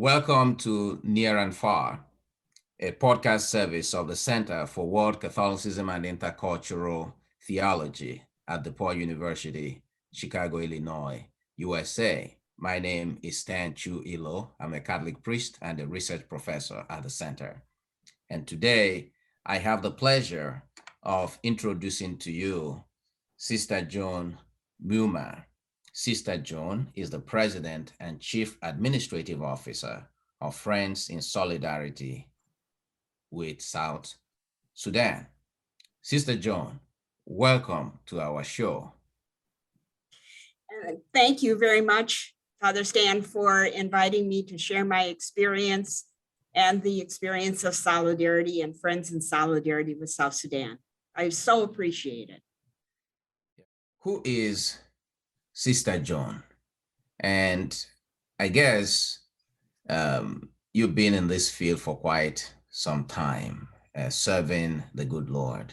Welcome to Near and Far, a podcast service of the Center for World Catholicism and Intercultural Theology at DePaul University, Chicago, Illinois, USA. My name is Stan Chu Ilo. I'm a Catholic priest and a research professor at the center. And today, I have the pleasure of introducing to you Sister Joan Mumaw. Sister Joan is the President and Chief Administrative Officer of Friends in Solidarity with South Sudan. Sister Joan, welcome to our show. Thank you very much, Father Stan, for inviting me to share my experience and the experience of Solidarity and Friends in Solidarity with South Sudan. I so appreciate it. Who is Sister Joan? And I guess you've been in this field for quite some time, serving the good Lord.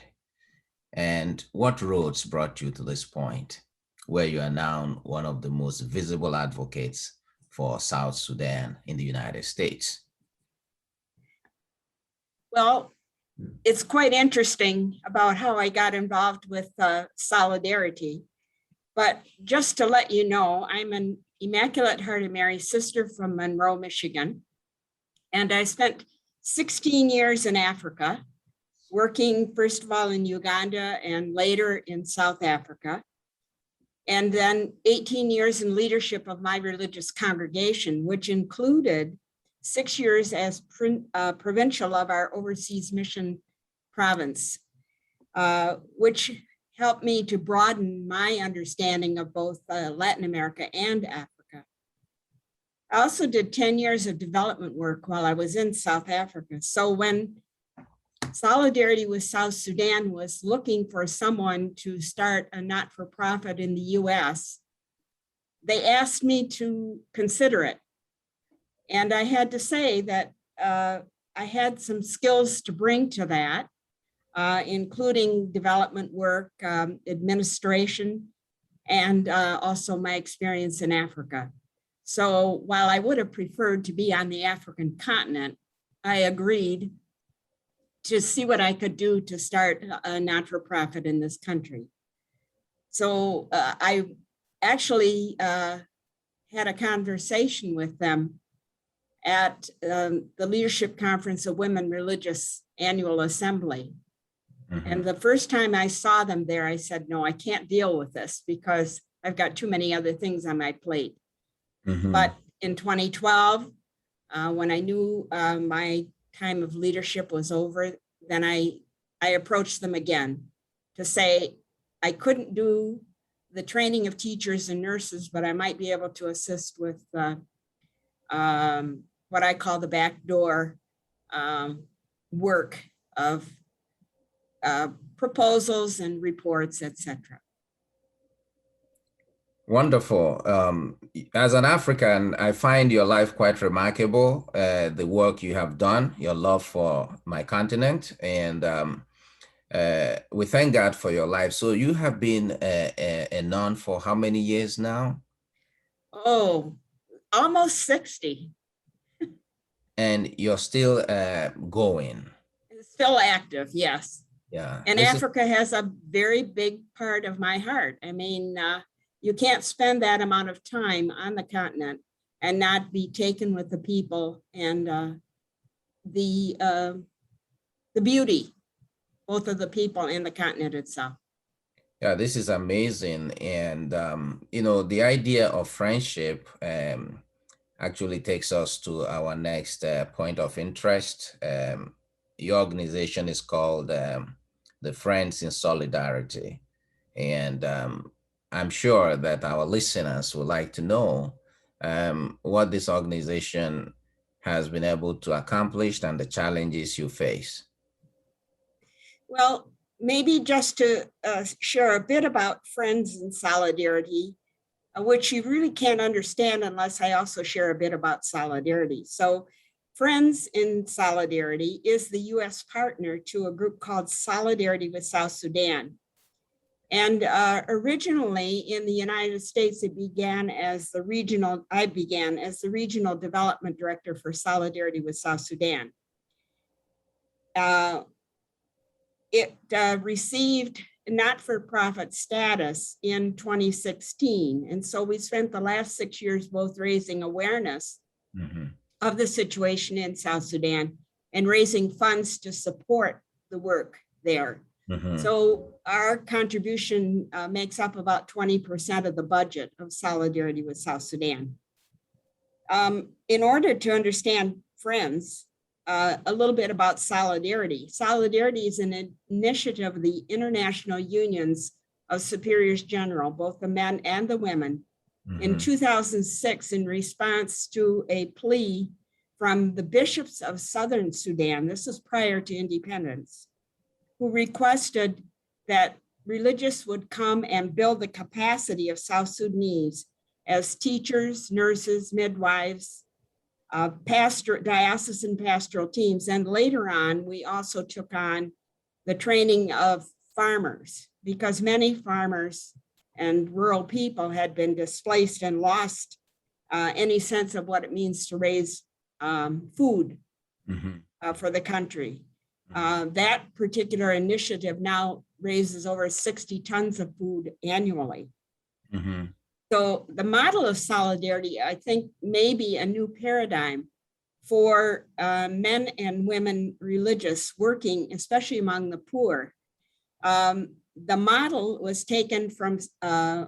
And what roads brought you to this point where you are now one of the most visible advocates for South Sudan in the United States? Well, it's quite interesting about how I got involved with Solidarity. But just to let you know, I'm an Immaculate Heart of Mary sister from Monroe, Michigan. And I spent 16 years in Africa, working first of all in Uganda and later in South Africa. And then 18 years in leadership of my religious congregation, which included 6 years as provincial of our overseas mission province, which helped me to broaden my understanding of both Latin America and Africa. I also did 10 years of development work while I was in South Africa. So when Solidarity with South Sudan was looking for someone to start a not-for-profit in the US, they asked me to consider it. And I had to say that I had some skills to bring to that, including development work, administration, and also my experience in Africa. So while I would have preferred to be on the African continent, I agreed to see what I could do to start a not-for-profit in this country. So I actually had a conversation with them at the Leadership Conference of Women Religious Annual Assembly. Mm-hmm. And the first time I saw them there, I said, no, I can't deal with this because I've got too many other things on my plate. Mm-hmm. But in 2012, when I knew my time of leadership was over, then I approached them again to say I couldn't do the training of teachers and nurses, but I might be able to assist with what I call the backdoor work of proposals and reports, etc. Wonderful. As an African, I find your life quite remarkable, the work you have done, your love for my continent, and we thank God for your life. So you have been a nun for how many years now? Oh, almost 60. And you're still going? Still active, yes. Yeah. And Africa has a very big part of my heart. I mean, you can't spend that amount of time on the continent and not be taken with the people and the beauty, both of the people and the continent itself. Yeah, this is amazing. And, you know, the idea of friendship actually takes us to our next point of interest. Your organization is called the Friends in Solidarity. And I'm sure that our listeners would like to know what this organization has been able to accomplish and the challenges you face. Well, maybe just to share a bit about Friends in Solidarity, which you really can't understand unless I also share a bit about Solidarity. So Friends in Solidarity is the US partner to a group called Solidarity with South Sudan. And originally in the United States, I began as the regional development director for Solidarity with South Sudan. It received not-for-profit status in 2016. And so we spent the last 6 years both raising awareness of the situation in South Sudan and raising funds to support the work there. So our contribution makes up about 20% of the budget of Solidarity with South Sudan. In order to understand Friends, a little bit about Solidarity. Solidarity is an initiative of the International Unions of Superiors General, both the men and the women, in 2006 in response to a plea from the bishops of Southern Sudan. This is prior to independence, who requested that religious would come and build the capacity of South Sudanese as teachers, nurses, midwives, diocesan pastoral teams. And later on, we also took on the training of farmers, because many farmers and rural people had been displaced and lost any sense of what it means to raise food for the country. That particular initiative now raises over 60 tons of food annually. So the model of solidarity, I think, may be a new paradigm for men and women religious working, especially among the poor. The model was taken from an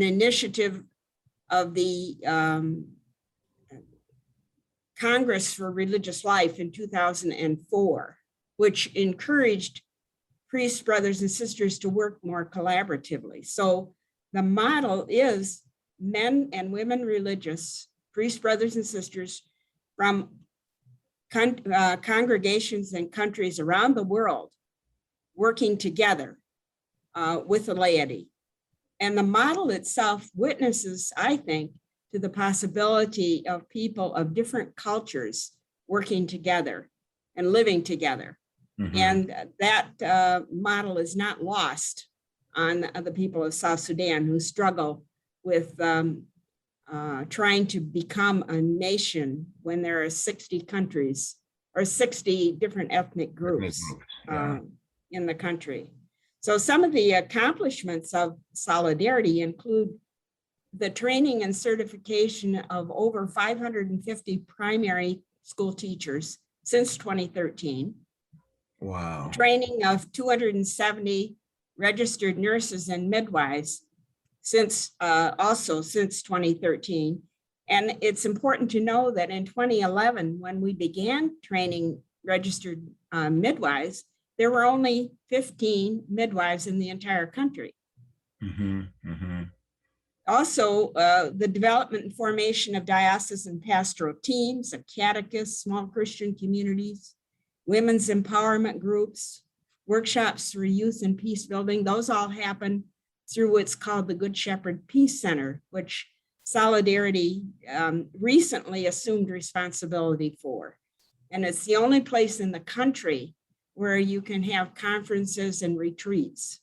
initiative of the Congress for Religious Life in 2004, which encouraged priests, brothers, and sisters to work more collaboratively. So the model is men and women religious, priests, brothers, and sisters from congregations and countries around the world working together with the laity. And the model itself witnesses, I think, to the possibility of people of different cultures working together and living together. And that model is not lost on the people of South Sudan, who struggle with trying to become a nation when there are 60 countries or 60 different ethnic groups in the country. So some of the accomplishments of Solidarity include the training and certification of over 550 primary school teachers since 2013. Wow. Training of 270 registered nurses and midwives since 2013. And it's important to know that in 2011, when we began training registered midwives, there were only 15 midwives in the entire country. Also, the development and formation of diocesan pastoral teams, of catechists, small Christian communities, women's empowerment groups, workshops for youth and peace building, those all happen through what's called the Good Shepherd Peace Center, which Solidarity recently assumed responsibility for. And it's the only place in the country where you can have conferences and retreats.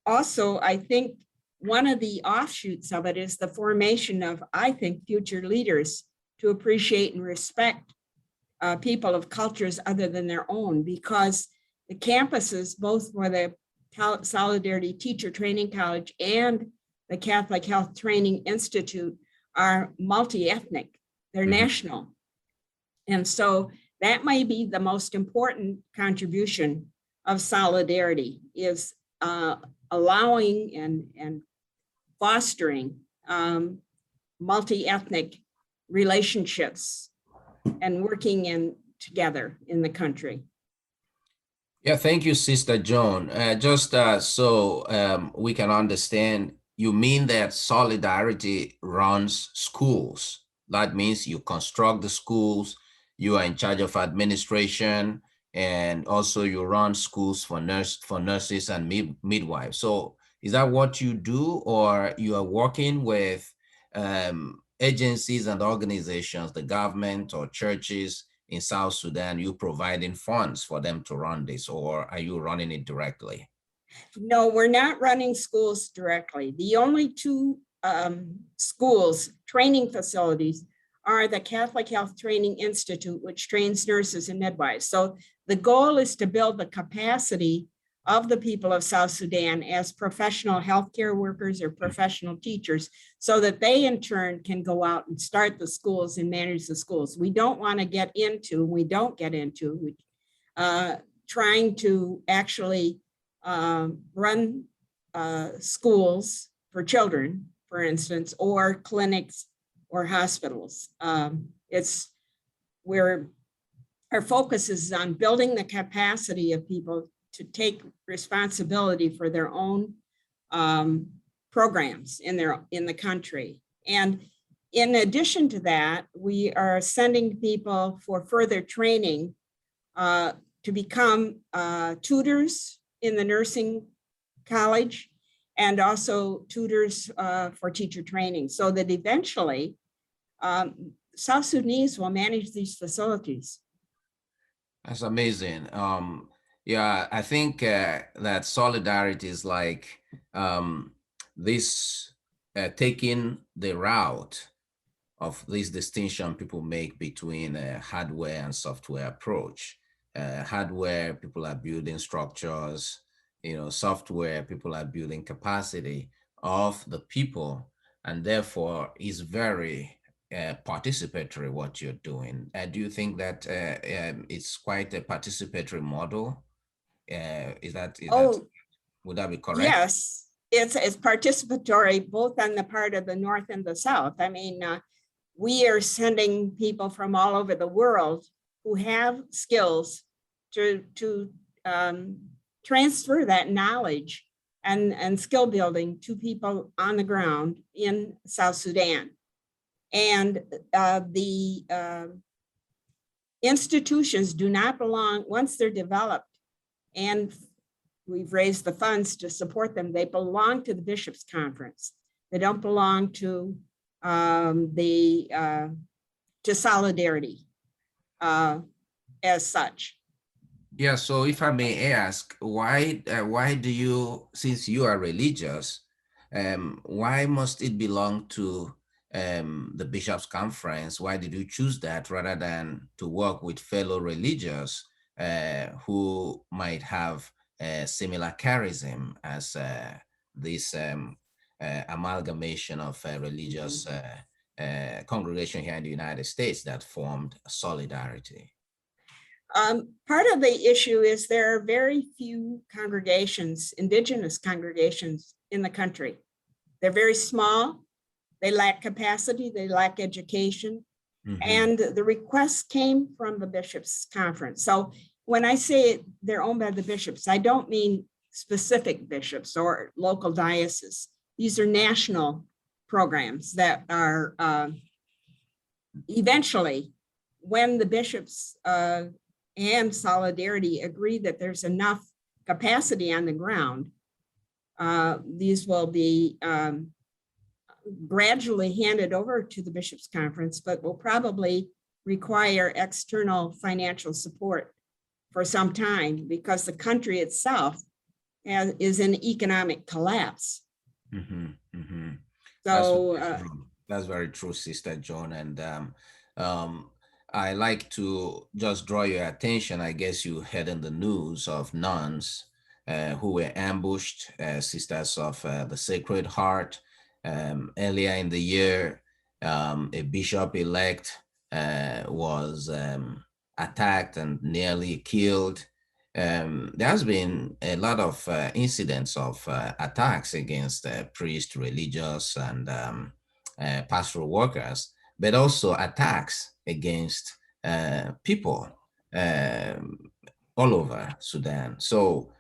Also, I think one of the offshoots of it is the formation of, I think, future leaders to appreciate and respect people of cultures other than their own, because the campuses, both for the Solidarity Teacher Training College and the Catholic Health Training Institute, are multi-ethnic, they're national. And so that may be the most important contribution of Solidarity, is allowing and fostering multi-ethnic relationships and working together in the country. Yeah, thank you, Sister Joan. Just so we can understand, you mean that Solidarity runs schools. That means you construct the schools, you are in charge of administration, and also you run schools for nurses and midwives. So is that what you do, or you are working with agencies and organizations, the government or churches, in South Sudan, you providing funds for them to run this, or are you running it directly? No, we're not running schools directly. The only two schools, training facilities, are the Catholic Health Training Institute, which trains nurses and midwives. So the goal is to build the capacity of the people of South Sudan as professional healthcare workers or professional teachers, so that they in turn can go out and start the schools and manage the schools. We don't want to get into, trying to actually run schools for children, for instance, or clinics or hospitals. It's where our focus is on building the capacity of people to take responsibility for their own programs in the country. And in addition to that, we are sending people for further training to become tutors in the nursing college, and also tutors for teacher training, so that eventually South Sudanese will manage these facilities. That's amazing. Yeah, I think that solidarity is like this taking the route of this distinction people make between hardware and software approach. Hardware, people are building structures, software, people are building capacity of the people, and therefore is very participatory what you're doing. Do you think that it's quite a participatory model? Would that be correct? Yes, it's participatory both on the part of the North and the South. I mean, we are sending people from all over the world who have skills to transfer that knowledge and skill building to people on the ground in South Sudan. And the institutions do not belong, once they're developed and we've raised the funds to support them, they belong to the Bishops' Conference. They don't belong to Solidarity as such. Yeah, so if I may ask, why do you, since you are religious, why must it belong to the Bishops' Conference? Why did you choose that rather than to work with fellow religious who might have a similar charism as this amalgamation of religious congregation here in the United States that formed Solidarity? Part of the issue is there are very few congregations, indigenous congregations in the country. They're very small. They lack capacity. They lack education. Mm-hmm. And the request came from the Bishops' Conference. So when I say they're owned by the bishops, I don't mean specific bishops or local dioceses. These are national programs that are eventually, when the bishops and Solidarity agree that there's enough capacity on the ground, these will be gradually handed over to the Bishops' Conference, but will probably require external financial support for some time because the country itself is in economic collapse. Mm-hmm, mm-hmm. So that's very true, Sister Joan. And I like to just draw your attention. I guess you heard in the news of nuns who were ambushed, Sisters of the Sacred Heart. Earlier in the year, a bishop-elect was attacked and nearly killed. There's been a lot of incidents of attacks against priests, religious, and pastoral workers, but also attacks against people all over Sudan. So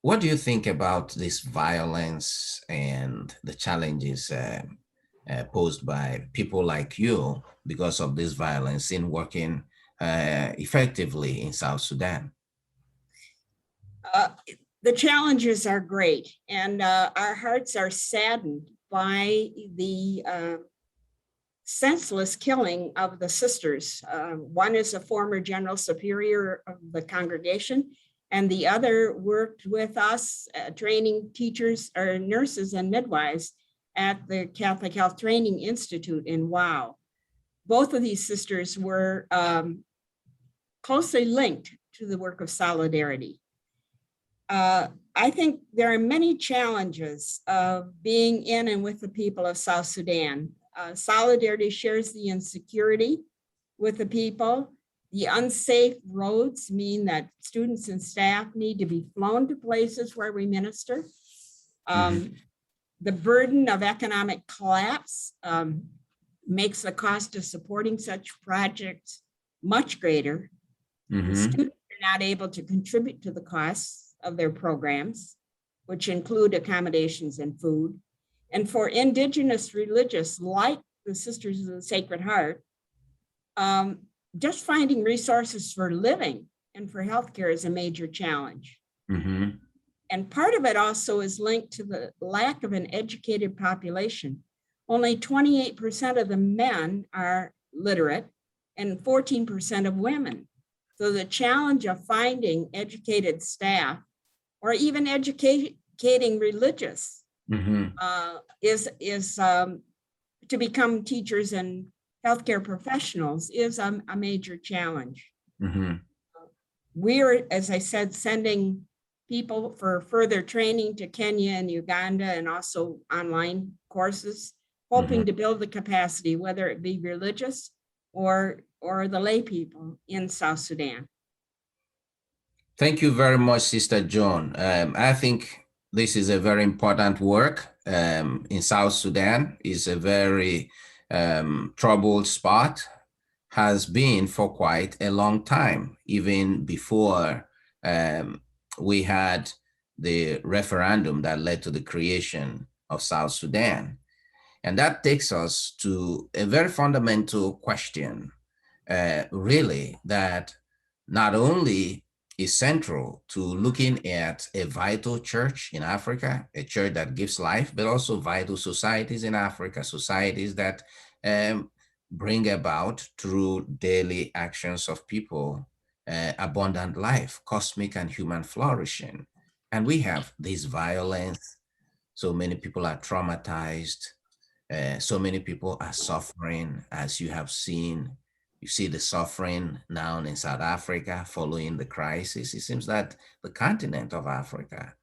what do you think about this violence and the challenges posed by people like you because of this violence in working effectively in South Sudan? The challenges are great, and our hearts are saddened by the senseless killing of the sisters. One is a former general superior of the congregation, and the other worked with us training teachers or nurses and midwives at the Catholic Health Training Institute in Wow. Both of these sisters were closely linked to the work of Solidarity. I think there are many challenges of being in and with the people of South Sudan. Solidarity shares the insecurity with the people. The unsafe roads mean that students and staff need to be flown to places where we minister. The burden of economic collapse makes the cost of supporting such projects much greater. Students are not able to contribute to the costs of their programs, which include accommodations and food. And for indigenous religious, like the Sisters of the Sacred Heart, just finding resources for living and for healthcare is a major challenge. And part of it also is linked to the lack of an educated population. Only 28% of the men are literate and 14% of women. So the challenge of finding educated staff or even educating religious is to become teachers and healthcare professionals is a major challenge. We're, as I said, sending people for further training to Kenya and Uganda and also online courses, hoping to build the capacity, whether it be religious or the lay people in South Sudan. Thank you very much, Sister Joan. I think this is a very important work in South Sudan. It's a very troubled spot, has been for quite a long time, even before we had the referendum that led to the creation of South Sudan. And that takes us to a very fundamental question, really, that not only is central to looking at a vital church in Africa, a church that gives life, but also vital societies in Africa, societies that bring about through daily actions of people, abundant life, cosmic and human flourishing. And we have this violence. So many people are traumatized. So many people are suffering, as you have seen. You see the suffering now in South Africa following the crisis. It seems that the continent of Africa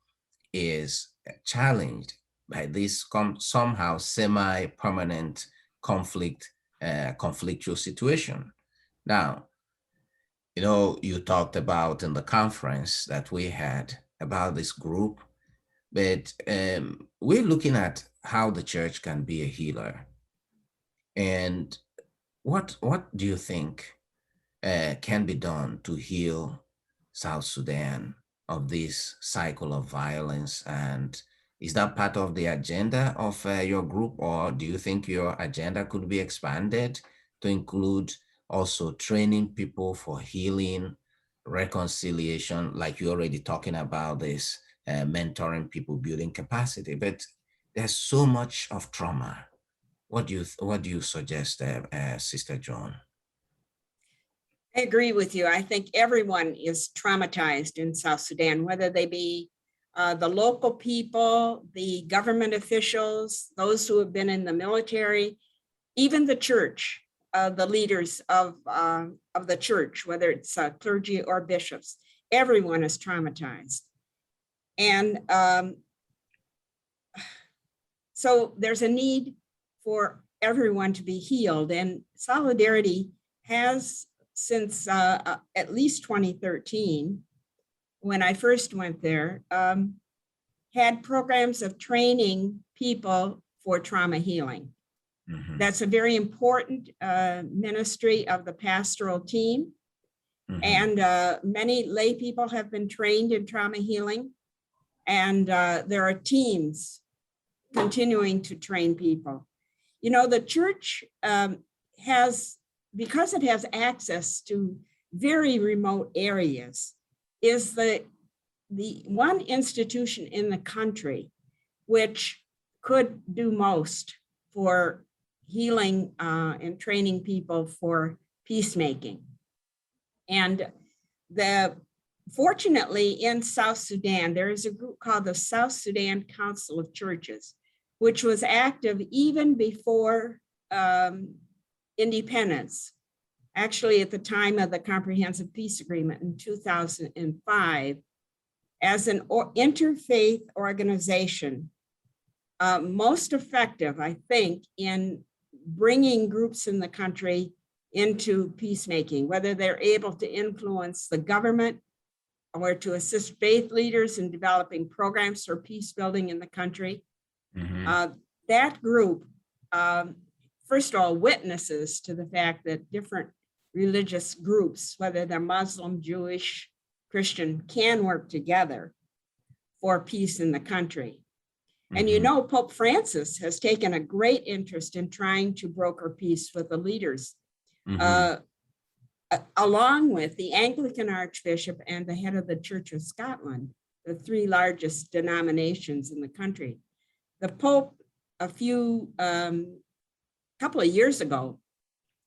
is challenged by this somehow semi-permanent conflictual situation. Now, you talked about in the conference that we had about this group, but we're looking at how the church can be a healer. And what do you think can be done to heal South Sudan of this cycle of violence? And is that part of the agenda of your group, or do you think your agenda could be expanded to include also training people for healing, reconciliation, like you're already talking about this, mentoring people, building capacity? But there's so much of trauma. What do you suggest, Sister Joan? I agree with you. I think everyone is traumatized in South Sudan, whether they be the local people, the government officials, those who have been in the military, even the church, the leaders of the church, whether it's clergy or bishops. Everyone is traumatized. And so there's a need for everyone to be healed. And Solidarity has, since at least 2013, when I first went there, had programs of training people for trauma healing. That's a very important ministry of the pastoral team. And many lay people have been trained in trauma healing. And there are teams continuing to train people. The church has, because it has access to very remote areas, is the one institution in the country which could do most for healing and training people for peacemaking. And fortunately, in South Sudan, there is a group called the South Sudan Council of Churches, which was active even before independence. Actually, at the time of the Comprehensive Peace Agreement in 2005, as an interfaith organization, most effective, I think, in bringing groups in the country into peacemaking, whether they're able to influence the government or to assist faith leaders in developing programs for peace building in the country. That group, first of all, witnesses to the fact that different religious groups, whether they're Muslim, Jewish, Christian, can work together for peace in the country. And you know, Pope Francis has taken a great interest in trying to broker peace with the leaders, along with the Anglican Archbishop and the head of the Church of Scotland, the three largest denominations in the country. The Pope, couple of years ago,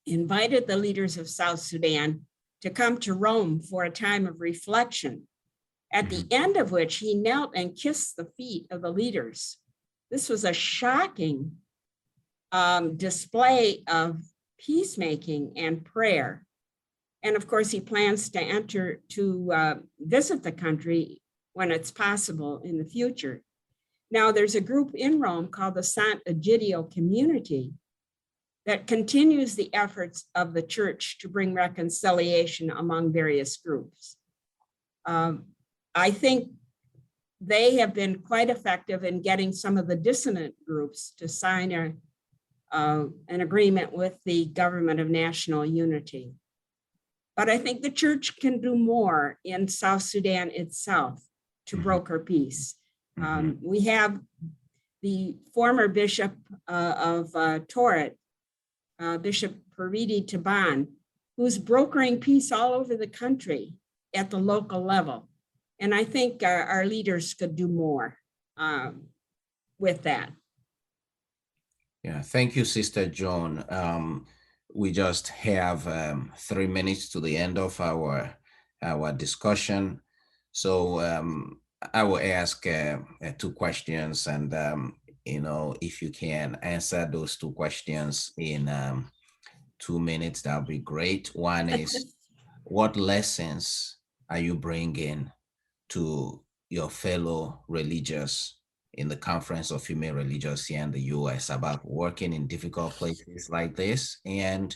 invited the leaders of South Sudan to come to Rome for a time of reflection, at the end of which he knelt and kissed the feet of the leaders. This was a shocking display of peacemaking and prayer. And of course, he plans to visit the country when it's possible in the future. Now, there's a group in Rome called the Sant'Egidio Community that continues the efforts of the church to bring reconciliation among various groups. I think they have been quite effective in getting some of the dissonant groups to sign an agreement with the Government of National Unity. But I think the church can do more in South Sudan itself to broker peace. We have the former bishop of Torit, Bishop Paridi Taban, who's brokering peace all over the country at the local level. And I think our leaders could do more with that. Yeah, thank you, Sister Joan. We just have 3 minutes to the end of our discussion. So I will ask 2 questions, and if you can answer those 2 questions in 2 minutes, that would be great. One is, what lessons are you bringing to your fellow religious in the Conference of Female Religious here in the US about working in difficult places like this? And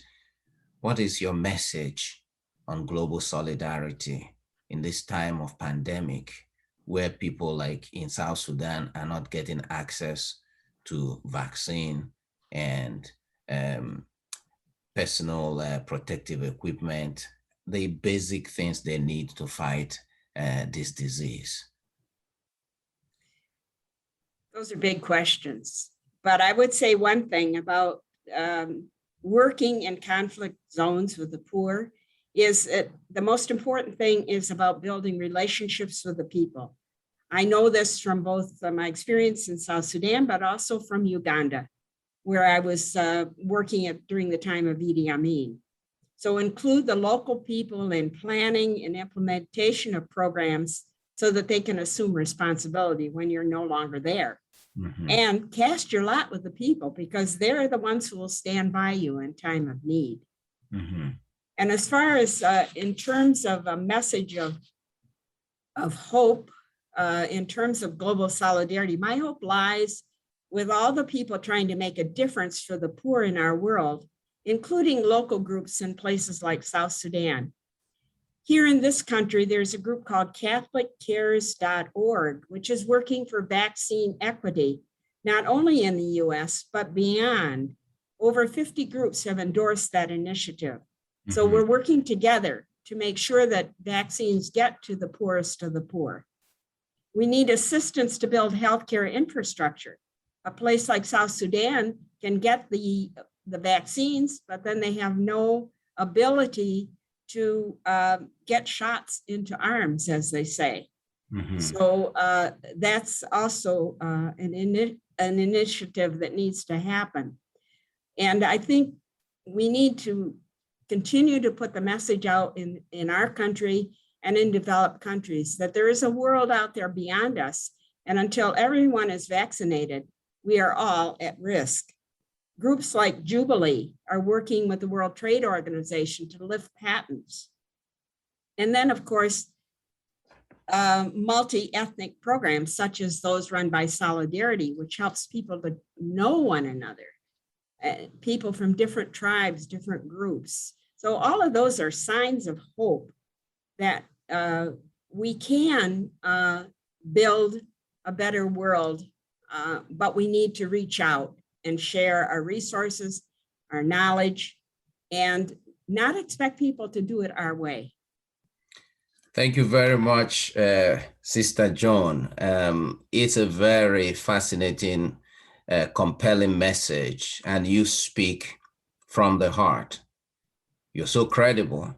what is your message on global solidarity in this time of pandemic, where people like in South Sudan are not getting access to vaccine and personal protective equipment, the basic things they need to fight this disease? Those are big questions, but I would say one thing about working in conflict zones with the poor is that the most important thing is about building relationships with the people. I know this from both my experience in South Sudan, but also from Uganda, where I was working during the time of Idi Amin. So include the local people in planning and implementation of programs so that they can assume responsibility when you're no longer there. And cast your lot with the people, because they're the ones who will stand by you in time of need. And as far as in terms of a message of hope, in terms of global solidarity, my hope lies with all the people trying to make a difference for the poor in our world, including local groups in places like South Sudan. Here in this country, there's a group called CatholicCares.org, which is working for vaccine equity, not only in the US, but beyond. Over 50 groups have endorsed that initiative. So we're working together to make sure that vaccines get to the poorest of the poor. We need assistance to build healthcare infrastructure. A place like South Sudan can get the vaccines, but then they have no ability to get shots into arms, as they say. So that's also an initiative that needs to happen. And I think we need to continue to put the message out in our country and in developed countries that there is a world out there beyond us. And until everyone is vaccinated, we are all at risk. Groups like Jubilee are working with the World Trade Organization to lift patents. And then, of course, multi-ethnic programs such as those run by Solidarity, which helps people to know one another, people from different tribes, different groups. So all of those are signs of hope that we can build a better world, but we need to reach out and share our resources, our knowledge, and not expect people to do it our way. Thank you very much, Sister Joan. It's a very fascinating, compelling message, and you speak from the heart. You're so credible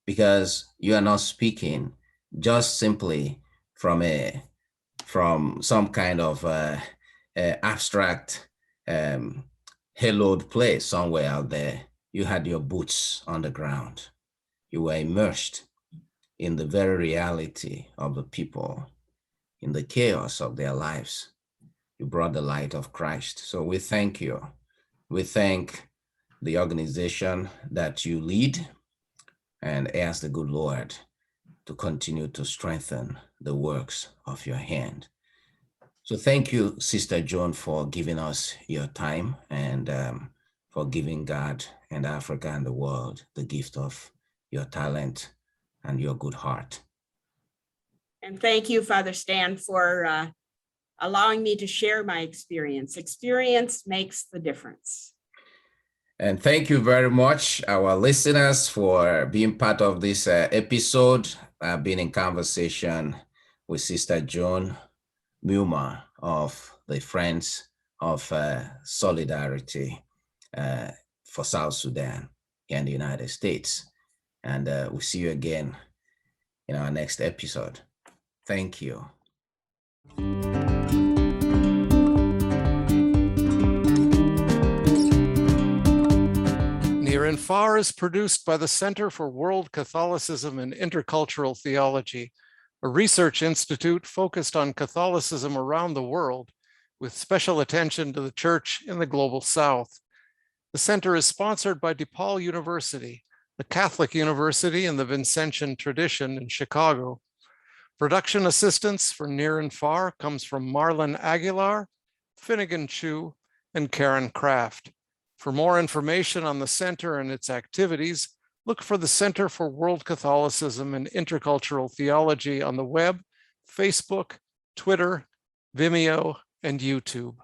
because you are not speaking just simply from some kind of abstract haloed place somewhere out there. You had your boots on the ground. You were immersed in the very reality of the people, in the chaos of their lives. You brought the light of Christ. So we thank you. We thank the organization that you lead and ask the good Lord to continue to strengthen the works of your hand. So thank you, Sister Joan, for giving us your time and for giving God and Africa and the world the gift of your talent and your good heart. And thank you, Father Stan, for allowing me to share my experience. Experience makes the difference. And thank you very much, our listeners, for being part of this episode. I've been in conversation with Sister Joan Mumaw of the Friends of Solidarity for South Sudan here in the United States. And we'll see you again in our next episode. Thank you. Near and Far is produced by the Center for World Catholicism and Intercultural Theology, a research institute focused on Catholicism around the world, with special attention to the Church in the Global South. The center is sponsored by DePaul University, the Catholic university in the Vincentian tradition in Chicago. Production assistance for Near and Far comes from Marlon Aguilar, Finnegan Chu, and Karen Kraft. For more information on the center and its activities, look for the Center for World Catholicism and Intercultural Theology on the web, Facebook, Twitter, Vimeo, and YouTube.